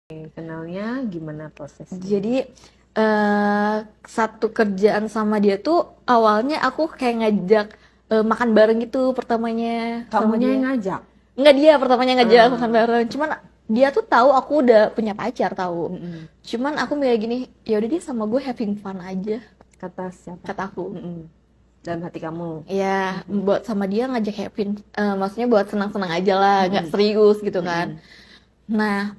Kenalnya gimana prosesnya? Jadi satu kerjaan sama dia tuh awalnya aku kayak ngajak makan bareng gitu pertamanya sama Kamunya dia. yang ngajak? Enggak, dia pertamanya ngajak Ah. makan bareng. Cuman dia tuh tahu aku udah punya pacar, tahu. Mm-mm. Cuman aku milih gini, ya udah dia sama gue having fun aja, Kata siapa? kata aku. Mm-mm. Dalam hati kamu? Ya, buat sama dia ngajak having, maksudnya buat senang-senang aja lah, nggak serius gitu kan. Nah,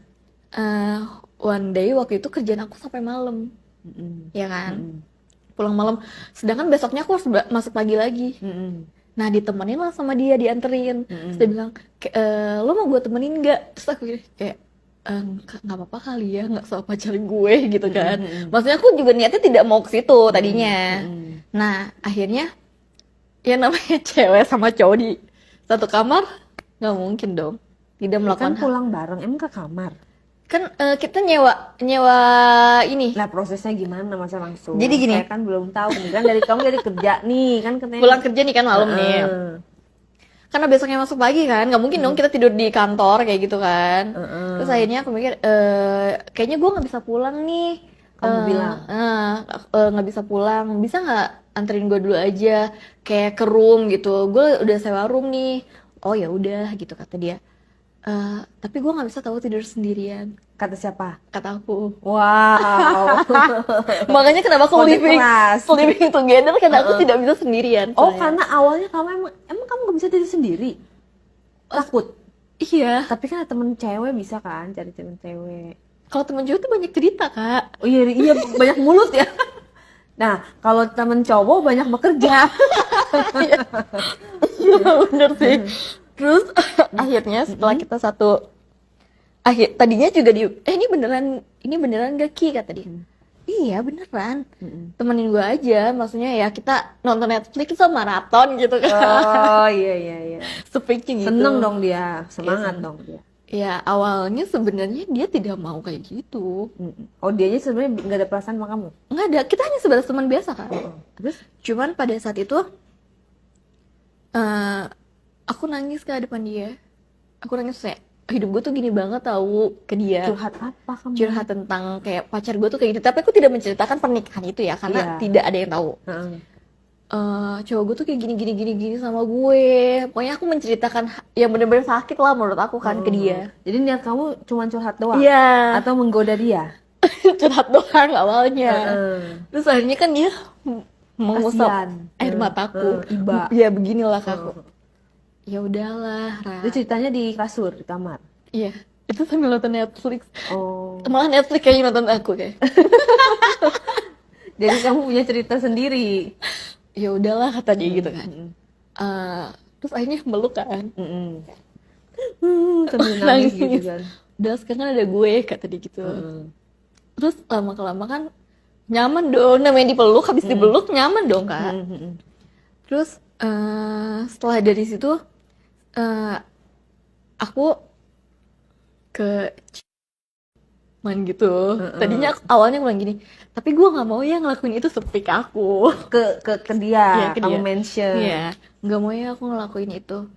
eh, one day waktu itu kerjaan aku sampai malam, Mm-mm. ya kan. Mm-mm. Pulang malam, sedangkan besoknya aku harus masuk pagi lagi. Mm-mm. Nah, ditemenin lah sama dia, dianterin. Terus dia bilang, lo mau gue temenin nggak? Terus aku gini, kayak, nggak apa-apa kali ya, nggak soal pacar gue gitu kan. Maksudnya aku juga niatnya tidak mau ke situ tadinya. Nah, akhirnya, ya namanya cewek sama cowok di satu kamar, nggak mungkin dong. Tidak melakukan Kan pulang bareng, emang ke kamar? Kan kita nyewa ini. Nah prosesnya gimana masa langsung? Jadi gini. Saya kan belum tahu nih, kan dari kamu dari kerja nih kan katanya. Pulang kerja nih kan malam nih. Karena besoknya masuk pagi kan, nggak mungkin dong kita tidur di kantor kayak gitu kan. Terus akhirnya aku mikir, kayaknya gue nggak bisa pulang nih. Kamu bilang? Nggak bisa pulang, bisa nggak anterin gue dulu aja, kayak ke room gitu. Gue udah sewa room nih. Oh ya udah gitu kata dia. Tapi gue nggak bisa tahu tidur sendirian, Kata siapa? kata aku. Wow. Makanya kenapa aku Kode living keras. together, karena aku tidak bisa sendirian. Oh soalnya. karena awalnya kamu emang kamu gak bisa tidur sendiri? Takut? Iya, Tapi kan ada temen cewek bisa kan cari temen cewek. kalau temen cowok tuh banyak cerita kak. Oh iya, iya banyak mulut ya. Nah kalau temen cowok banyak bekerja. Iya bener sih. Terus akhirnya setelah kita tadinya juga ini beneran gak Ki, kata dia. Iya beneran, temenin gue aja, maksudnya ya kita nonton Netflix sama maraton gitu kan. Oh iya iya iya. Speaking gitu. Seneng dong dia, semangat Iya, dong dia. Ya awalnya sebenarnya dia tidak mau kayak gitu. Oh dianya sebenarnya nggak ada perasaan sama kamu? Nggak ada, kita hanya sebatas teman biasa kan. Terus? Cuman pada saat itu eh, aku nangis ke depan dia. Aku nangis kayak hidup gue tuh gini banget tahu ke dia. Curhat apa kamu? Curhat tentang kayak pacar gue tuh kayak gitu. Tapi aku tidak menceritakan pernikahan itu ya, karena Iya. tidak ada yang tahu. Cowok gue tuh kayak gini sama gue. Pokoknya aku menceritakan yang benar-benar sakit lah menurut aku kan ke dia. Jadi niat kamu cuma curhat doang? Iya. Atau menggoda dia? Curhat doang awalnya. Terus akhirnya kan dia mengusap Kasian. air mataku. Iba. Ya beginilah ke aku. Ya udahlah, Ra. Itu ceritanya di kasur, di kamar? Iya, itu sambil nonton Netflix. Oh. Malah Netflix kayaknya nonton aku kayak. Jadi kamu punya cerita sendiri? Ya udahlah kata dia gitu kan. Terus akhirnya meluk kan. Sambil nangis gitu kan? Udah sekarang kan ada gue, kata dia gitu. Terus lama-kelama kan nyaman dong, namanya dipeluk, habis dipeluk nyaman dong kak. Terus setelah dari situ aku ke main gitu. Tadinya awalnya aku bilang gini, tapi gue nggak mau ya ngelakuin itu sepik aku. Ke dia, Iya, ke kamu dia. mention. Iya, nggak mau ya aku ngelakuin itu.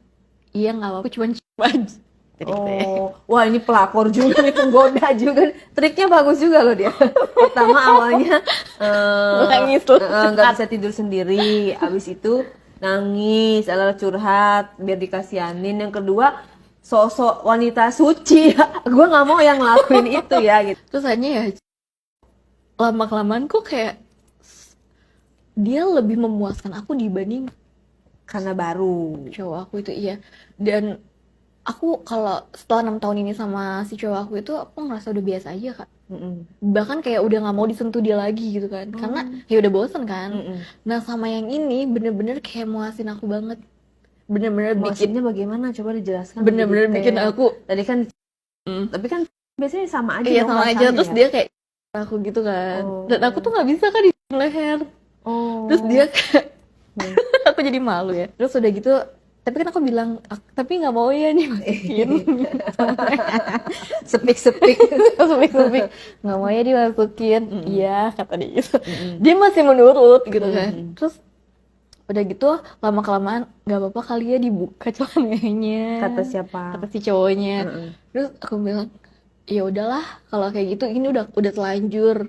Iya nggak apa-apa, cuma cium aja. Tadi katanya. Oh, wah ini pelakor juga nih, penggoda juga. Triknya bagus juga loh dia. Pertama awalnya Nangis tuh. nggak bisa tidur sendiri, abis itu nangis, ala curhat biar dikasihanin. Yang kedua sosok wanita suci. Gue nggak mau yang ngelakuin itu ya gitu. Terus akhirnya ya lama-kelamaan kok kayak dia lebih memuaskan aku dibanding Karena baru. cowok aku itu, iya. Dan aku kalau setelah 6 tahun ini sama si cowok aku itu, aku ngerasa udah biasa aja kak. Bahkan kayak udah nggak mau disentuh dia lagi gitu kan, karena ya udah bosen kan. Nah sama yang ini bener-bener kayak muasin aku banget, bener-bener bikin, Maksudnya bagaimana? Coba dijelaskan. bener-bener lebih bikin detail. aku Tadi kan, tapi kan biasanya sama aja. iya dong sama aja. rasanya Terus ya? dia kayak aku gitu kan, dan aku tuh nggak bisa kan di leher. Oh. Terus dia kayak aku jadi malu ya. Terus udah gitu, tapi kan aku bilang, tapi nggak mau ya nih masukin. Sepik-sepik. Sepik-sepik, nggak mau ya dimasukin. Iya kata dia gitu. Dia masih menurut gitu kan. Terus udah gitu lama kelamaan nggak apa-apa kali ya dibuka celananya, Kata siapa? kata si cowoknya. Terus aku bilang ya udahlah kalau kayak gitu, ini udah telanjur,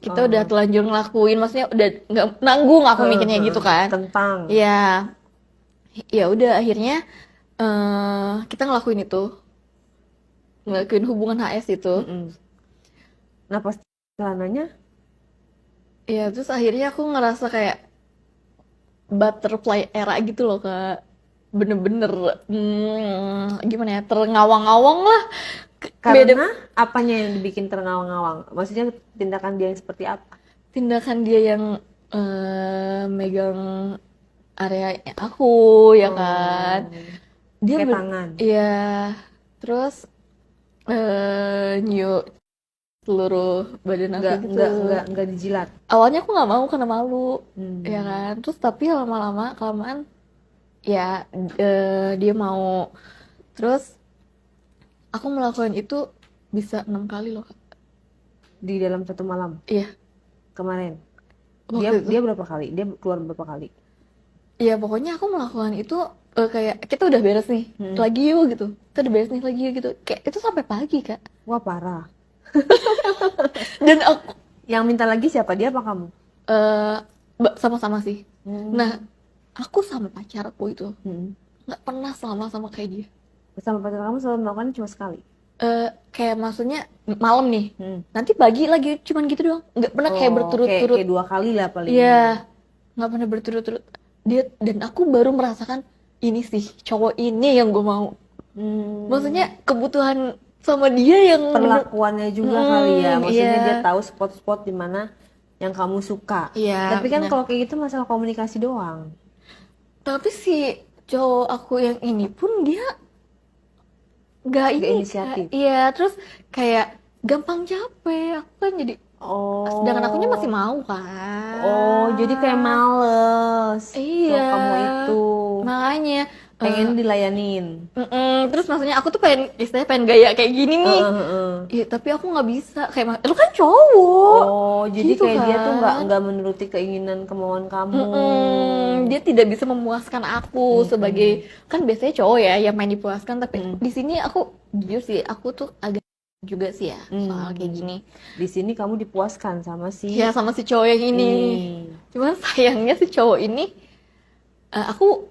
kita Oh. udah telanjur ngelakuin, maksudnya udah nggak nanggung, aku mikirnya gitu kan. Tentang. Ya, ya udah akhirnya kita ngelakuin hubungan HS itu. Mm-mm. Nah pas celananya, Ya terus akhirnya aku ngerasa kayak butterfly era gitu loh Kak, bener-bener gimana ya, terngawang-ngawang lah. Beda karena apanya yang dibikin terngawang-ngawang? Maksudnya tindakan dia yang seperti apa? tindakan dia yang megang area aku ya kan, dia Pakai tangan. iya, terus nyium seluruh badan aku gitu. Nggak dijilat. Awalnya aku nggak mau karena malu, Hmm. ya kan. Terus tapi lama-lama kelamaan ya dia mau. Terus aku melakukan itu bisa 6 kali loh Kak. Di dalam satu malam Iya, kemarin. waktu itu. Dia berapa kali? Dia keluar berapa kali? Iya pokoknya aku melakukan itu kayak kita udah beres nih, lagi yuk gitu. Kita udah beres nih lagi yuk gitu. Kayak itu sampai pagi Kak. Wah parah. Dan aku Yang minta lagi siapa? Dia apa kamu? sama-sama sih. Nah, aku sama pacarku itu Hmm. nggak pernah selama sama kayak dia. Bersama pacar kamu selalu melakukan cuma sekali. Kayak maksudnya malam nih, Hmm. nanti pagi lagi cuman gitu doang. Nggak pernah kayak Oh, berturut-turut. kayak 2 kali lah paling. Iya, nggak pernah berturut-turut. Dia dan aku baru merasakan ini sih cowok ini yang gue mau. Hmm. Maksudnya kebutuhan sama dia yang Perlakuannya juga kali ya. Maksudnya iya. dia tahu spot-spot di mana yang kamu suka. Iya, Tapi kan benar. kalau kayak gitu masalah komunikasi doang. Tapi si cowok aku yang ini pun dia nggak Nggak ini inisiatif. Kak. Iya, terus kayak gampang capek. Aku kan jadi Oh. sedangkan akunya masih mau kan. Oh, jadi kayak males. Iya. Cowok kamu itu Makanya pengen dilayanin. terus maksudnya aku tuh istilahnya pengen gaya kayak gini nih. Heeh. Iya, tapi aku nggak bisa kayak lu kan cowok. Oh, jadi Gitu kayak dia tuh kan. nggak menuruti keinginan kemauan kamu. Dia tidak bisa memuaskan aku sebagai, kan biasanya cowok ya yang main dipuaskan, tapi di sini aku jujur sih aku tuh agak juga sih ya soal kayak gini. Di sini kamu dipuaskan sama si Ya sama si cowok yang ini. Cuman sayangnya si cowok ini aku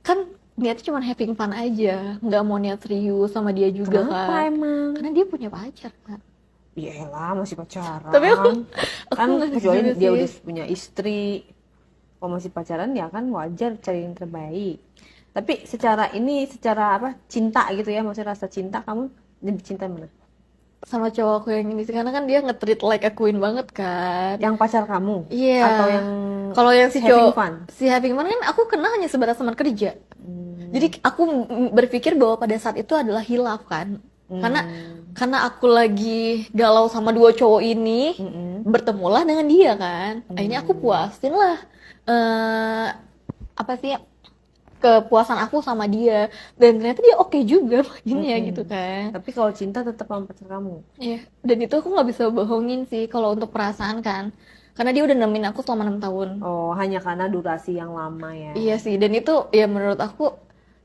kan niatnya cuma having fun aja, nggak mau niat serius sama dia juga. Kenapa kan. emang? Karena dia punya pacar kan. Iyalah masih pacaran. Tapi aku kan nggak kecuali juga dia sih. udah punya istri. Kalau masih pacaran ya kan wajar cari yang terbaik. Tapi secara apa cinta gitu ya, maksudnya rasa cinta kamu lebih cinta mana? Sama cowok aku yang ini sih, karena kan dia nge-treat like a queen banget kan. Yang pacar kamu? Iya. Atau yang Kalau yang si having cowok fun? si having fun kan aku kenal hanya sebatas teman kerja. Jadi aku berpikir bahwa pada saat itu adalah hilaf kan. Karena aku lagi galau sama dua cowok ini, bertemulah dengan dia kan. Akhirnya aku puasin lah apa sih kepuasan aku sama dia, dan ternyata dia oke juga mainnya gitu kan. Tapi kalau cinta tetap sama pacar kamu. Iya, dan itu aku nggak bisa bohongin sih kalau untuk perasaan kan, karena dia udah nemenin aku selama 6 tahun. Oh, hanya karena durasi yang lama ya. Iya sih, dan itu ya menurut aku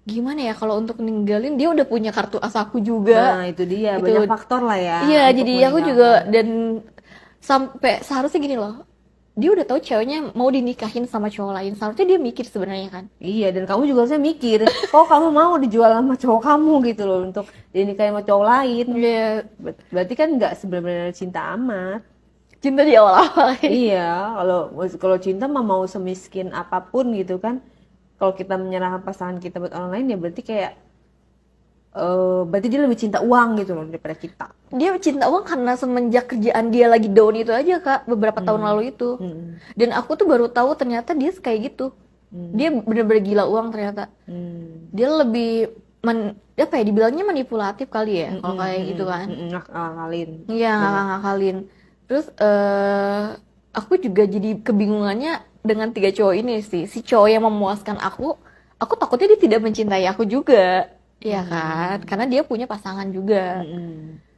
gimana ya, kalau untuk ninggalin dia udah punya kartu as aku juga. Nah, itu dia, Itu- banyak faktor lah ya. Iya, untuk jadi aku meninggalkan. juga, dan sampai seharusnya gini loh, dia udah tahu ceweknya mau dinikahin sama cowok lain, seharusnya dia mikir sebenarnya kan. Iya, dan kamu juga harusnya mikir, kok kamu mau dijual sama cowok kamu gitu loh untuk dinikahin sama cowok lain. Iya, Berarti kan nggak sebenarnya cinta amat. cinta di awal-awal. Iya, kalau cinta mah mau semiskin apapun gitu kan. Kalau kita menyerahkan pasangan kita buat orang lain ya berarti kayak berarti dia lebih cinta uang gitu loh daripada kita. Dia cinta uang karena semenjak kerjaan dia lagi down itu aja Kak, beberapa tahun lalu itu. Dan aku tuh baru tahu ternyata dia kayak gitu. Dia bener-bener gila uang ternyata. Dia lebih apa ya, dibilangnya manipulatif kali ya kalau kayak gitu kan. Ngakalin. Iya, ngakalin. Terus aku juga jadi kebingungannya dengan 3 cowok ini sih. Si cowok yang memuaskan aku takutnya dia tidak mencintai aku juga. Iya kan? Karena dia punya pasangan juga.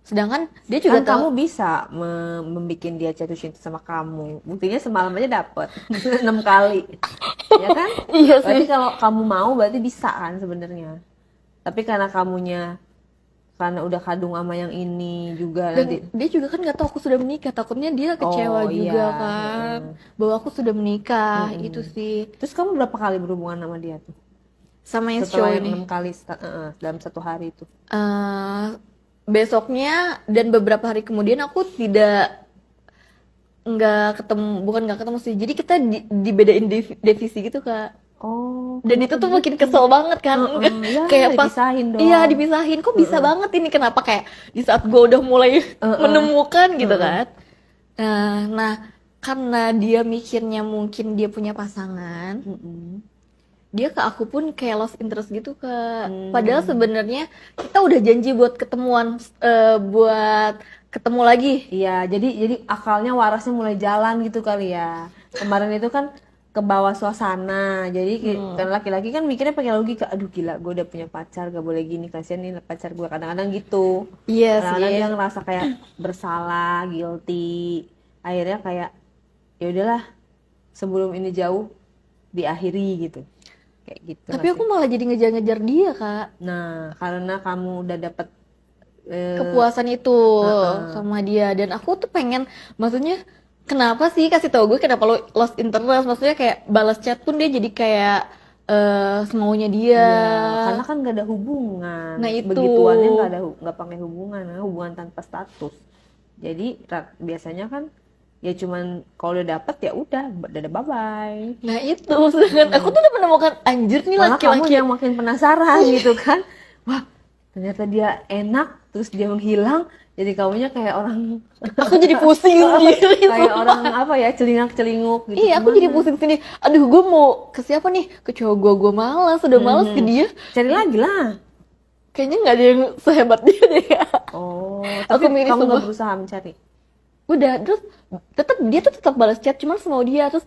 Sedangkan dia juga Kan kamu tahu. bisa membuat dia jatuh cinta sama kamu. Buktinya semalam aja dapet 6 kali. Ya kan? Iya Berarti sih. kalau kamu mau berarti bisa kan sebenarnya. Tapi karena kamunya karena udah kadung sama yang ini juga Dan nanti. dia juga kan nggak tahu aku sudah menikah, takutnya dia kecewa Oh, juga iya. kan, bahwa aku sudah menikah. Itu sih Terus kamu berapa kali berhubungan sama dia tuh? sama yang Setelah cowok yang ini. 6 kali dalam satu hari itu. Besoknya dan beberapa hari kemudian aku tidak nggak ketemu, bukan nggak ketemu sih, jadi kita dibedain divisi gitu kak. Oh, Dan itu tuh makin kesel banget kan. ya, Kayak pas dipisahin dong. iya dipisahin, kok bisa banget ini, kenapa kayak di saat gue udah mulai menemukan gitu kan. Nah karena dia mikirnya mungkin dia punya pasangan, dia ke aku pun kayak lost interest gitu kak. Padahal sebenarnya kita udah janji buat ketemuan, buat ketemu lagi. Iya, jadi akalnya warasnya mulai jalan gitu kali ya. Kemarin itu kan ke bawah suasana. Jadi kan laki-laki kan mikirnya pakai logika, aduh gila, gue udah punya pacar, gak boleh gini, kasihan nih pacar gue. Kadang-kadang gitu. Iya Kadang-kadang sih. dia ngerasa kayak bersalah, guilty. Akhirnya kayak ya udahlah, sebelum ini jauh diakhiri gitu. Kayak gitu. Tapi nggak aku sih? malah jadi ngejar-ngejar dia kak. Nah, karena kamu udah dapet Kepuasan itu sama dia, dan aku tuh pengen, maksudnya kenapa sih kasih tau gue kenapa lo lost interest, maksudnya kayak balas chat pun dia jadi kayak semaunya dia. ya, karena kan gak ada hubungan. Nah, itu. Begituannya nggak pakai hubungan, hubungan tanpa status. Jadi biasanya kan ya cuman kalau udah dapet ya udah dadah bye bye. Nah itu, sedangkan aku tuh udah menemukan anjir nih Malah kamu laki-laki. yang makin penasaran gitu kan. Wah, ternyata dia enak, terus dia menghilang. Jadi kamunya kayak orang Aku jadi pusing sendiri. kayak orang apa ya, celingak-celinguk gitu. Iya, aku jadi pusing sendiri. Aduh, gue mau ke siapa nih? Ke cowok gue malas, udah malas ke dia. Cari lagi lah. Kayaknya nggak ada yang sehebat dia deh ya. Oh, Aku tapi milih kamu semua. nggak berusaha mencari. Udah, terus tetap dia tuh tetap balas chat, cuman semau dia. Terus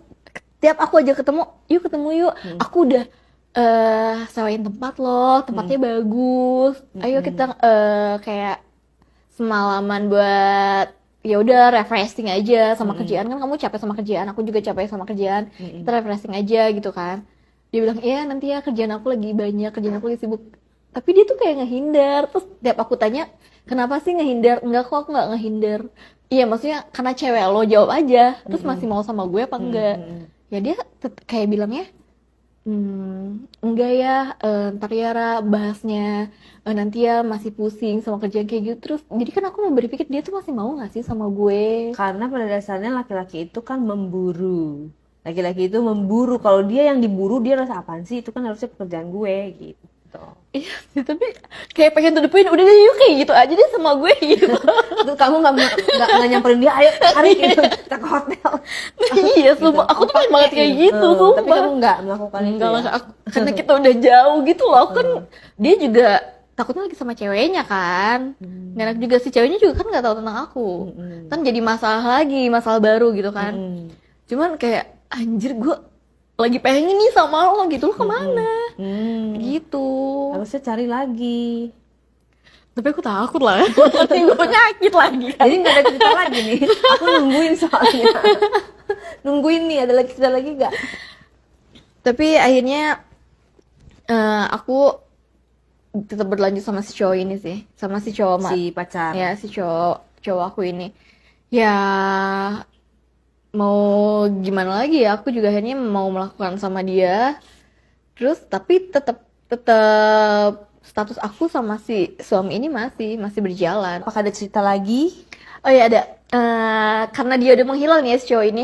tiap aku aja ketemu yuk, aku udah sewain tempat loh, tempatnya bagus, ayo kita kayak semalaman buat ya udah refreshing aja sama kerjaan, kan kamu capek sama kerjaan, aku juga capek sama kerjaan, kita refreshing aja gitu kan. Dia bilang iya nanti ya, kerjaan aku lagi banyak, kerjaan aku lagi sibuk. Tapi dia tuh kayak ngehindar. Terus tiap aku tanya kenapa sih ngehindar, enggak kok aku nggak ngehindar. Iya maksudnya karena cewek lo, jawab aja. Terus masih mau sama gue apa enggak. Ya dia kayak bilangnya enggak ya, ntar ya Ra, bahasnya nanti ya, masih pusing sama kerjaan kayak gitu. Terus jadi kan aku mau berpikir dia tuh masih mau nggak sih sama gue. Karena pada dasarnya laki-laki itu kan memburu. Laki-laki itu memburu. Kalau dia yang diburu, dia rasa apaan sih? Itu kan harusnya pekerjaan gue gitu. Iya sih, tapi kayak pengen to the point, udah deh yuk kayak gitu aja deh sama gue gitu. Terus kamu nggak nyamperin dia, ayo hari gitu kita ke hotel. Iya, sumpah aku tuh pengen banget kayak gitu, Tapi sumpah. kamu nggak melakukan itu Enggak lah, ya? karena kita udah jauh gitu loh kan. Dia juga takutnya lagi sama ceweknya kan. Nggak enak juga sih, ceweknya juga kan nggak tahu tentang aku. Kan jadi masalah lagi, masalah baru gitu kan. Cuman kayak anjir, gue lagi pengen nih sama lo gitu, lo kemana? Gitu. Harusnya cari lagi. Tapi aku takut lah, nanti gue nyakit lagi kan. Jadi nggak ada cerita lagi nih. Aku nungguin soalnya. Nungguin nih, ada lagi cerita lagi nggak? Tapi akhirnya aku tetap berlanjut sama si cowok ini sih, sama si cowok Si pacar. ya, si cowok aku ini. Ya mau gimana lagi ya, aku juga akhirnya mau melakukan sama dia. Terus tapi tetap status aku sama si suami ini masih berjalan. Apakah ada cerita lagi? Oh ya ada. Karena dia udah menghilang nih ya si cowok ini.